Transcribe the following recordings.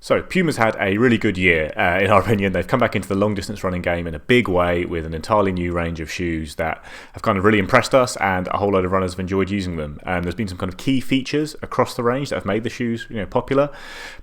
So Puma's had a really good year, in our opinion. They've come back into the long distance running game in a big way with an entirely new range of shoes that have kind of really impressed us, and a whole load of runners have enjoyed using them. And there's been some kind of key features across the range that have made the shoes popular.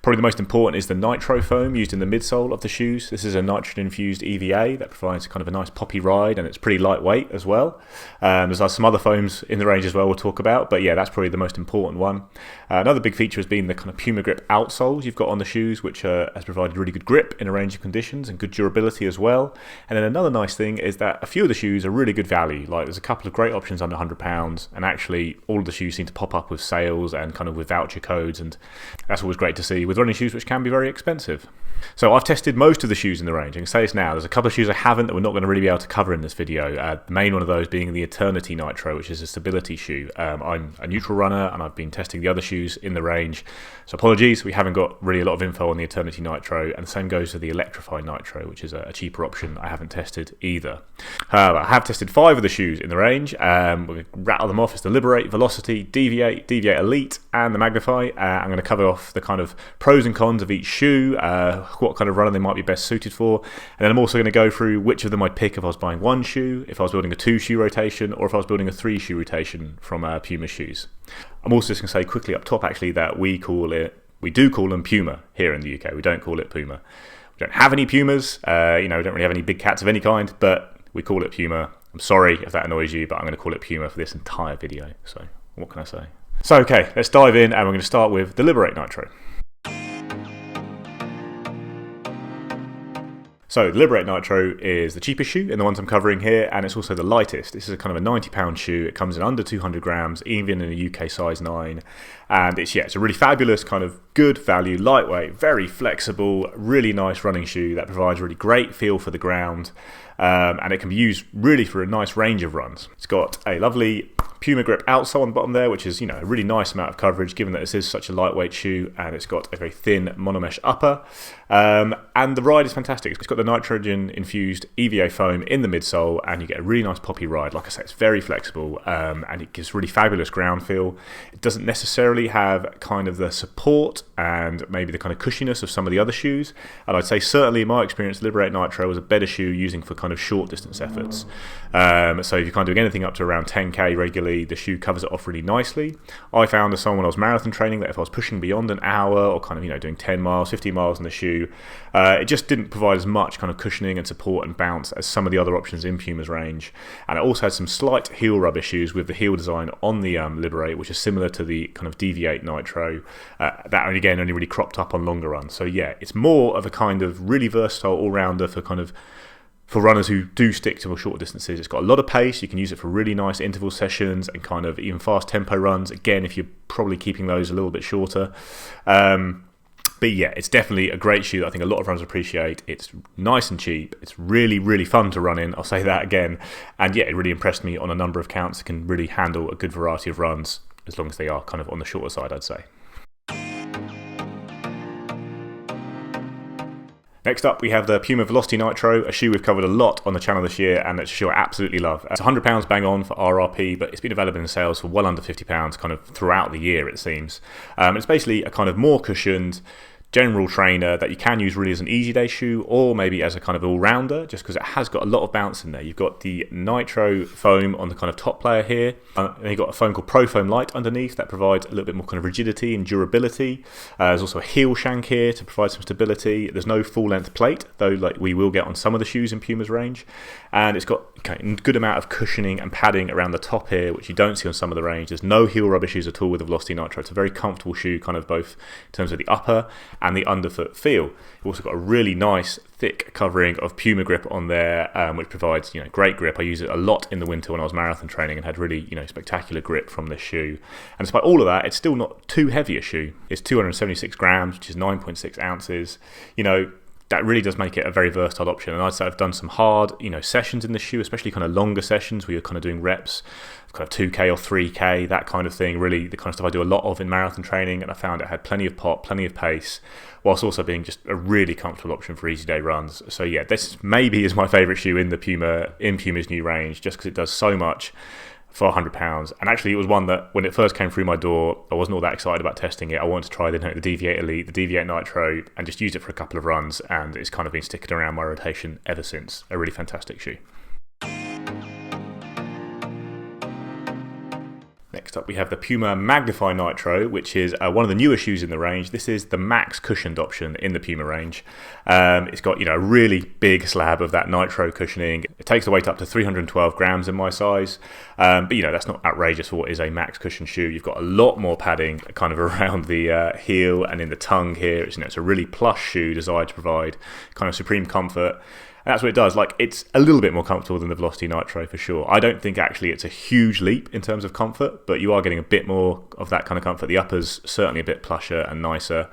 Probably the most important is the nitro foam used in the midsole of the shoes. This is a nitrogen infused EVA that provides kind of a nice poppy ride, and it's pretty lightweight as well. There's some other foams in the range as well we'll talk about, but yeah, that's probably the most important one. Another big feature has been the kind of Puma Grip outsoles you've got on the shoes, which has provided really good grip in a range of conditions and good durability as well. And then another nice thing is that a few of the shoes are really good value. Like there's a couple of great options under £100, and actually all of the shoes seem to pop up with sales and kind of with voucher codes, and that's always great to see with running shoes which can be very expensive. So I've tested most of the shoes in the range. I can say this now, there's a couple of shoes I haven't that we're not going to really be able to cover in this video. The main one of those being the Eternity Nitro, which is a stability shoe. I'm a neutral runner and I've been testing the other shoes in the range, so apologies, we haven't got really a lot of info on the Eternity Nitro, and the same goes for the Electrify Nitro, which is a cheaper option I haven't tested either. I have tested 5 of the shoes in the range. We're going to rattle them off. It's the Liberate, Velocity, Deviate, Deviate Elite and the Magnify. I'm going to cover off the kind of pros and cons of each shoe, what kind of runner they might be best suited for, and then I'm also going to go through which of them I'd pick if I was buying one shoe, if I was building a 2-shoe rotation, or if I was building a 3-shoe rotation from Puma shoes. I'm also just going to say quickly up top actually that we do call them Puma here in the UK. We don't call it Puma. We don't have any Pumas, we don't really have any big cats of any kind, but we call it Puma. I'm sorry if that annoys you, but I'm going to call it Puma for this entire video, so what can I say? So okay, let's dive in, and we're going to start with the Liberate Nitro. So the Liberate Nitro is the cheapest shoe in the ones I'm covering here, and it's also the lightest. This is a kind of a £90 shoe. It comes in under 200 grams, even in a UK size 9. And it's a really fabulous kind of good value, lightweight, very flexible, really nice running shoe that provides really great feel for the ground. And it can be used really for a nice range of runs. It's got a lovely Puma Grip outsole on the bottom there, which is a really nice amount of coverage given that this is such a lightweight shoe, and it's got a very thin monomesh upper. And the ride is fantastic. It's got the nitrogen infused EVA foam in the midsole, and you get a really nice poppy ride. Like I said, it's very flexible, and it gives really fabulous ground feel. It doesn't necessarily have kind of the support and maybe the kind of cushiness of some of the other shoes, and I'd say certainly in my experience Liberate Nitro was a better shoe using for kind of short distance efforts. So if you're kind of doing anything up to around 10k regularly, the shoe covers it off really nicely. I found as someone when I was marathon training that if I was pushing beyond an hour or kind of doing 10 miles, 15 miles in the shoe, it just didn't provide as much kind of cushioning and support and bounce as some of the other options in Puma's range. And it also had some slight heel rub issues with the heel design on the Liberate, which is similar to the kind of Deviate Nitro, that only really cropped up on longer runs. So yeah, it's more of a kind of really versatile all-rounder for runners who do stick to short distances. It's got a lot of pace. You can use it for really nice interval sessions and kind of even fast tempo runs. Again, if you're probably keeping those a little bit shorter. But yeah, it's definitely a great shoe that I think a lot of runners appreciate. It's nice and cheap. It's really, really fun to run in. I'll say that again. And yeah, it really impressed me on a number of counts. It can really handle a good variety of runs as long as they are kind of on the shorter side, I'd say. Next up, we have the Puma Velocity Nitro, a shoe we've covered a lot on the channel this year, and it's a shoe I absolutely love. It's £100 bang on for RRP, but it's been available in sales for well under £50 kind of throughout the year, it seems. It's basically a kind of more cushioned general trainer that you can use really as an easy day shoe, or maybe as a kind of all-rounder, just because it has got a lot of bounce in there. You've got the Nitro foam on the kind of top layer here, and you've got a foam called Pro Foam Light underneath that provides a little bit more kind of rigidity and durability. There's also a heel shank here to provide some stability. There's no full-length plate, though, like we will get on some of the shoes in Puma's range, and it's got a good amount of cushioning and padding around the top here, which you don't see on some of the range. There's no heel rub issues at all with the Velocity Nitro. It's a very comfortable shoe, kind of both in terms of the upper and the underfoot feel. You've also got a really nice thick covering of Puma Grip on there, which provides great grip. I use it a lot in the winter when I was marathon training and had really spectacular grip from this shoe. And despite all of that, it's still not too heavy a shoe. It's 276 grams, which is 9.6 ounces. That really does make it a very versatile option. And I'd say I've done some hard, sessions in the shoe, especially kind of longer sessions where you're kind of doing reps, kind of 2K or 3K, that kind of thing. Really the kind of stuff I do a lot of in marathon training, and I found it had plenty of pop, plenty of pace, whilst also being just a really comfortable option for easy day runs. So yeah, this maybe is my favourite shoe in Puma's new range, just because it does so much for £100. And actually, it was one that when it first came through my door, I wasn't all that excited about testing it. I wanted to try the Deviate Elite, the Deviate Nitro, and just used it for a couple of runs, and it's kind of been sticking around my rotation ever since. A really fantastic shoe. Next up, we have the Puma Magnify Nitro, which is one of the newer shoes in the range. This is the max cushioned option in the Puma range. It's got, a really big slab of that nitro cushioning. It takes the weight up to 312 grams in my size, but that's not outrageous for what is a max cushion shoe. You've got a lot more padding kind of around the heel and in the tongue here. It's a really plush shoe designed to provide kind of supreme comfort. And that's what it does. It's a little bit more comfortable than the Velocity Nitro for sure. I don't think actually it's a huge leap in terms of comfort, but you are getting a bit more of that kind of comfort. The upper's certainly a bit plusher and nicer.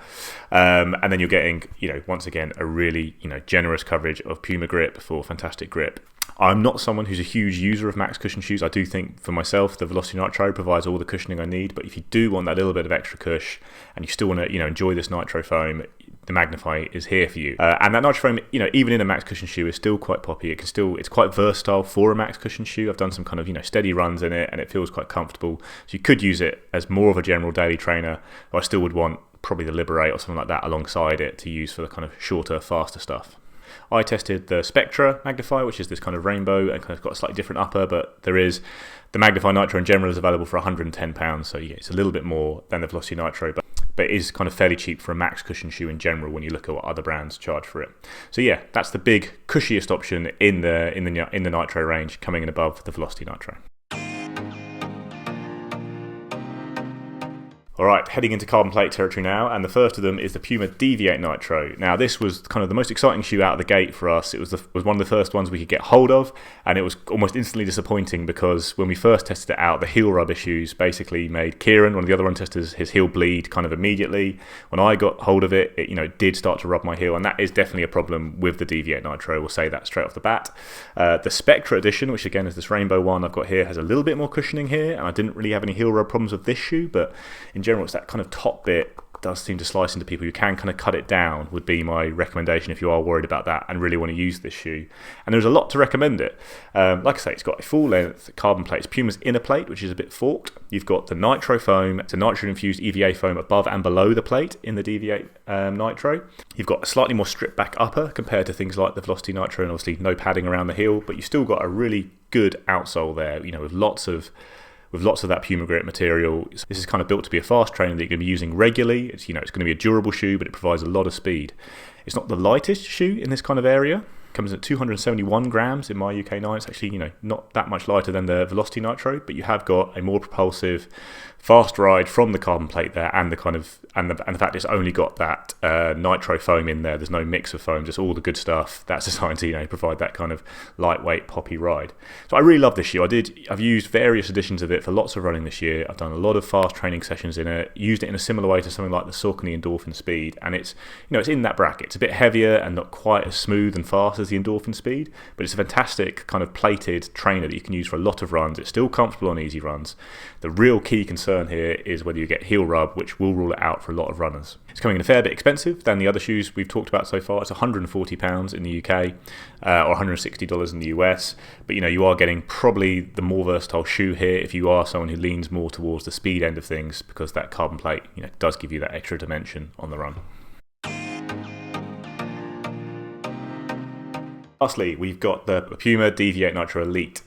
And then you're getting, once again, a really, generous coverage of Puma grip for fantastic grip. I'm not someone who's a huge user of max cushion shoes. I do think for myself the Velocity Nitro provides all the cushioning I need, but if you do want that little bit of extra cush and you still want to enjoy this nitro foam, the Magnify is here for you. And that nitro foam, even in a max cushion shoe, is still quite poppy. It's quite versatile for a max cushion shoe. I've done some kind of steady runs in it, and it feels quite comfortable. So you could use it as more of a general daily trainer, or I still would want probably the Liberate or something like that alongside it to use for the kind of shorter, faster stuff. I tested the Spectra Magnify, which is this kind of rainbow and kind of got a slightly different upper, but there is the Magnify Nitro in general is available for £110, so yeah, it's a little bit more than the Velocity Nitro, but it is kind of fairly cheap for a max cushion shoe in general when you look at what other brands charge for it. So yeah, that's the big cushiest option in the Nitro range, coming in above the Velocity Nitro. Alright, heading into carbon plate territory now, and the first of them is the Puma Deviate Nitro. Now this was kind of the most exciting shoe out of the gate for us. It was one of the first ones we could get hold of, and it was almost instantly disappointing because when we first tested it out, the heel rub issues basically made Kieran, one of the other run testers, his heel bleed kind of immediately. When I got hold of it, it did start to rub my heel, and that is definitely a problem with the Deviate Nitro. We'll say that straight off the bat. The Spectra edition, which again is this rainbow one I've got here, has a little bit more cushioning here, and I didn't really have any heel rub problems with this shoe, but in general it's that kind of top bit does seem to slice into people. You can kind of cut it down would be my recommendation if you are worried about that and really want to use this shoe. And there's a lot to recommend it. Like I say, it's got a full length carbon plate. It's Puma's inner plate, which is a bit forked. You've got the nitro foam. It's a nitro infused EVA foam above and below the plate in the Deviate Nitro. You've got a slightly more stripped back upper compared to things like the Velocity Nitro, and obviously no padding around the heel, but you've still got a really good outsole there, with lots of that Puma grip material. This is kind of built to be a fast trainer that you're going to be using regularly. It's it's going to be a durable shoe, but it provides a lot of speed. It's not the lightest shoe in this kind of area. It comes at 271 grams in my UK 9. It's actually not that much lighter than the Velocity Nitro, but you have got a more propulsive, fast ride from the carbon plate there, and the fact it's only got that nitro foam in there. There's no mix of foam, just all the good stuff that's designed to provide that kind of lightweight poppy ride. So I really love this shoe. I've used various editions of it for lots of running this year. I've done a lot of fast training sessions in it, used it in a similar way to something like the Saucony Endorphin Speed, and it's it's in that bracket. It's a bit heavier and not quite as smooth and fast as the Endorphin Speed, but it's a fantastic kind of plated trainer that you can use for a lot of runs. It's still comfortable on easy runs. The real key concern here is whether you get heel rub, which will rule it out for a lot of runners. It's coming in a fair bit expensive than the other shoes we've talked about so far. It's £140 in the UK or $160 in the US, but you are getting probably the more versatile shoe here if you are someone who leans more towards the speed end of things, because that carbon plate does give you that extra dimension on the run. Lastly, we've got the Puma Deviate Nitro Elite.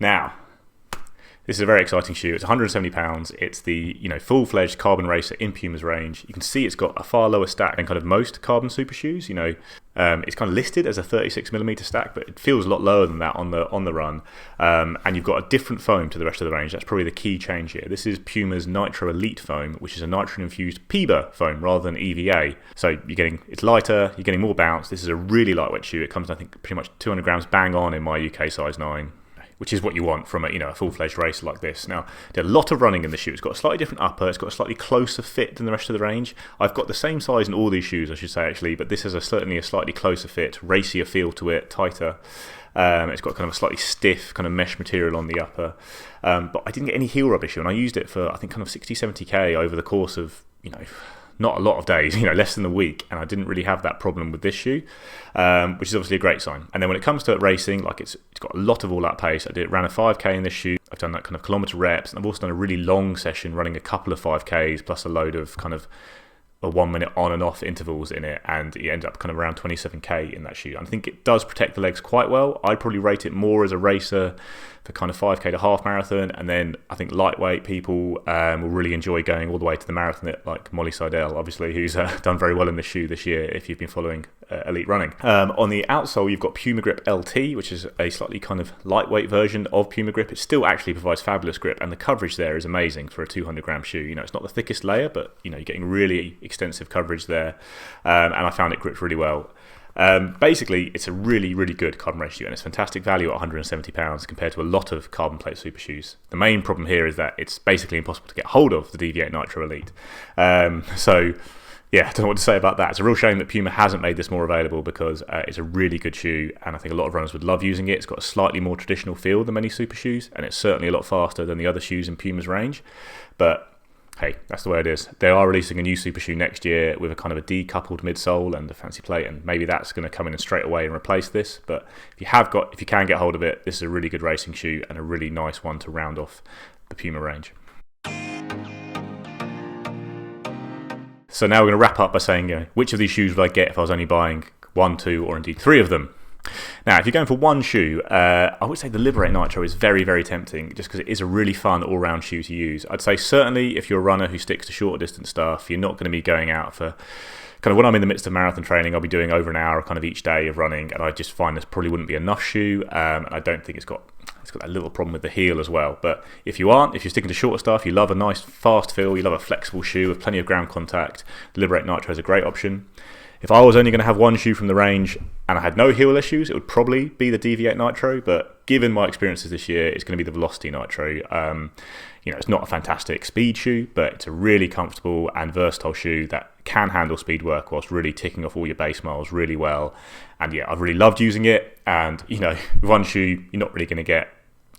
Now, this is a very exciting shoe. It's £170. It's the full-fledged carbon racer in Puma's range. You can see it's got a far lower stack than kind of most carbon super shoes. It's kind of listed as a 36mm stack, but it feels a lot lower than that on the run. And you've got a different foam to the rest of the range. That's probably the key change here. This is Puma's Nitro Elite foam, which is a nitro-infused PIBA foam rather than EVA. So it's lighter, you're getting more bounce. This is a really lightweight shoe. It comes, I think, pretty much 200 grams bang on in my UK size 9. Which is what you want from a full-fledged racer like this. Now, did a lot of running in the shoe. It's got a slightly different upper. It's got a slightly closer fit than the rest of the range. I've got the same size in all these shoes, I should say, actually, but this has certainly a slightly closer fit, racier feel to it, tighter. It's got kind of a slightly stiff kind of mesh material on the upper. But I didn't get any heel rub issue, and I used it for, I think, kind of 60, 70k over the course of, not a lot of days, less than a week, and I didn't really have that problem with this shoe, which is obviously a great sign. And then when it comes to racing, like it's got a lot of all-out pace. Ran a 5k in this shoe. I've done that kind of kilometre reps, and I've also done a really long session running a couple of 5ks plus a load of kind of a 1 minute on and off intervals in it, and you end up kind of around 27k in that shoe. And I think it does protect the legs quite well. I'd probably rate it more as a racer for kind of 5k to half marathon, and then I think lightweight people will really enjoy going all the way to the marathon, like Molly Seidel, obviously, who's done very well in this shoe this year if you've been following Elite Running. On the outsole, you've got Puma Grip LT, which is a slightly kind of lightweight version of Puma Grip. It still actually provides fabulous grip, and the coverage there is amazing for a 200-gram shoe. It's not the thickest layer, but you're getting really extensive coverage there, and I found it gripped really well. Basically, it's a really, really good carbon ratio, and it's fantastic value at £170 compared to a lot of carbon plate super shoes. The main problem here is that it's basically impossible to get hold of the Deviate Nitro Elite. So, yeah, I don't know what to say about that. It's a real shame that Puma hasn't made this more available, because it's a really good shoe, and I think a lot of runners would love using it. It's got a slightly more traditional feel than many super shoes, and it's certainly a lot faster than the other shoes in Puma's range. But hey, that's the way it is. They are releasing a new super shoe next year with a kind of a decoupled midsole and a fancy plate, and maybe that's going to come in straight away and replace this. But if you can get hold of it, this is a really good racing shoe and a really nice one to round off the Puma range. So now we're going to wrap up by saying, which of these shoes would I get if I was only buying 1, 2, or indeed 3 of them? Now, if you're going for one shoe, I would say the Liberate Nitro is very, very tempting, just because it is a really fun all-round shoe to use. I'd say certainly if you're a runner who sticks to shorter distance stuff, you're not going to be going out for kind of, when I'm in the midst of marathon training, I'll be doing over an hour kind of each day of running, and I just find this probably wouldn't be enough shoe, and I don't think it's got that little problem with the heel as well. But if you're sticking to shorter stuff, you love a nice fast feel, you love a flexible shoe with plenty of ground contact, the Liberate Nitro is a great option. If I was only going to have one shoe from the range and I had no heel issues, it would probably be the Deviate Nitro, but given my experiences this year, it's going to be the Velocity Nitro. It's not a fantastic speed shoe, but it's a really comfortable and versatile shoe that can handle speed work whilst really ticking off all your base miles really well. And yeah, I've really loved using it, and with one shoe, you're not really going to get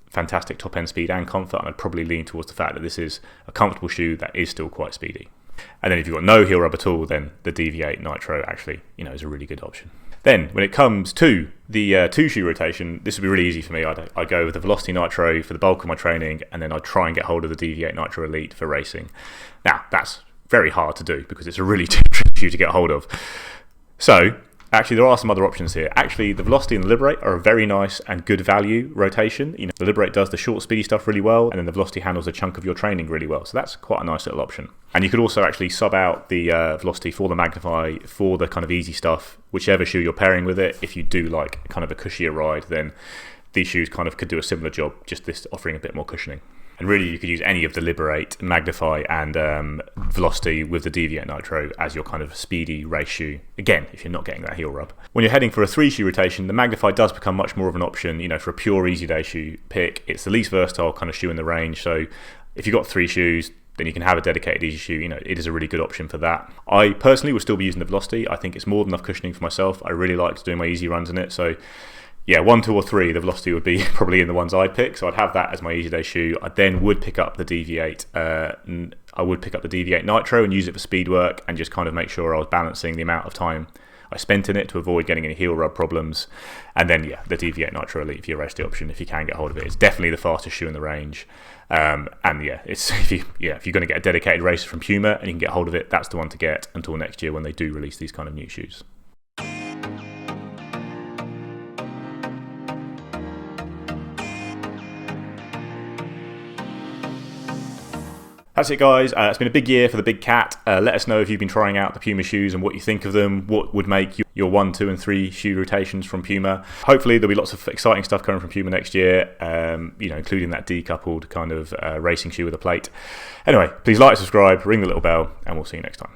fantastic top-end speed and comfort, and I'd probably lean towards the fact that this is a comfortable shoe that is still quite speedy. And then if you've got no heel rub at all, then the Deviate Nitro actually, is a really good option. Then when it comes to the 2 shoe rotation, this would be really easy for me. I'd go with the Velocity Nitro for the bulk of my training, and then I'd try and get hold of the Deviate Nitro Elite for racing. Now, that's very hard to do because it's a really tricky shoe to get hold of. So actually, there are some other options here. Actually, the Velocity and the Liberate are a very nice and good value rotation. The Liberate does the short, speedy stuff really well, and then the Velocity handles a chunk of your training really well. So that's quite a nice little option. And you could also actually sub out the Velocity for the Magnify for the kind of easy stuff, whichever shoe you're pairing with it. If you do like kind of a cushier ride, then these shoes kind of could do a similar job, just this offering a bit more cushioning. And really, you could use any of the Liberate, Magnify, and Velocity with the Deviate Nitro as your kind of speedy race shoe. Again, if you're not getting that heel rub. When you're heading for a 3 shoe rotation, the Magnify does become much more of an option. For a pure easy day shoe pick, it's the least versatile kind of shoe in the range. So if you've got 3 shoes, then you can have a dedicated easy shoe. It is a really good option for that. I personally would still be using the Velocity. I think it's more than enough cushioning for myself. I really like doing my easy runs in it. So yeah, 1, 2, or 3, the Velocity would be probably in the ones I'd pick. So I'd have that as my easy day shoe. I then would pick up the Deviate. I would pick up the Deviate Nitro and use it for speed work, and just kind of make sure I was balancing the amount of time I spent in it to avoid getting any heel rub problems. And then yeah, the Deviate Nitro Elite for your rest option if you can get hold of it. It's definitely the fastest shoe in the range. And yeah, if you're going to get a dedicated racer from Puma and you can get hold of it, that's the one to get until next year when they do release these kind of new shoes. That's it, guys. It's been a big year for the big cat. Let us know if you've been trying out the Puma shoes and what you think of them. What would make your 1, 2, and 3 shoe rotations from Puma? Hopefully, there'll be lots of exciting stuff coming from Puma next year. Including that decoupled kind of racing shoe with a plate. Anyway, please like, subscribe, ring the little bell, and we'll see you next time.